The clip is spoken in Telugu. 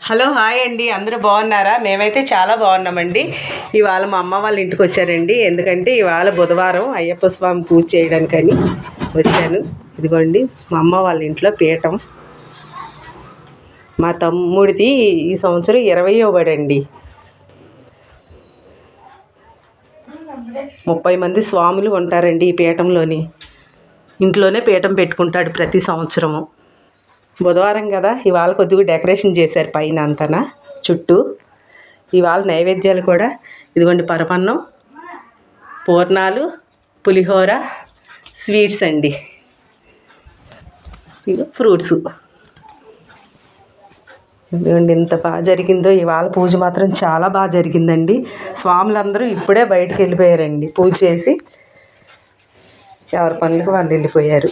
హలో హాయ్ అండి, అందరూ బాగున్నారా? మేమైతే చాలా బాగున్నామండి. ఇవాళ మా అమ్మ వాళ్ళ ఇంటికి వచ్చారండి. ఎందుకంటే ఇవాళ బుధవారం అయ్యప్ప స్వామి పూజ చేయడానికని వచ్చాను. ఇదిగోండి మా అమ్మ వాళ్ళ ఇంట్లో పీఠం. మా తమ్ముడిది ఈ సంవత్సరం 20వ బడండి. 30 మంది స్వాములు ఉంటారండి ఈ పీఠంలోని. ఇంట్లోనే పీఠం పెట్టుకుంటాడు ప్రతి సంవత్సరము. బుధవారం కదా, ఇవాళ కొద్దిగా డెకరేషన్ చేశారు పైన అంతనా చుట్టూ. ఇవాళ నైవేద్యాలు కూడా ఇదిగోండి, పరమన్నం, పూర్ణాలు, పులిహోర, స్వీట్స్ అండి, ఇదిగో ఫ్రూట్స్. ఇదిగోండి ఎంత బాగా జరిగిందో ఇవాళ పూజ మాత్రం చాలా బాగా జరిగిందండి. స్వాములందరూ ఇప్పుడే బయటకు వెళ్ళిపోయారండి. పూజ చేసి ఎవరి పనులకు వాళ్ళు వెళ్ళిపోయారు.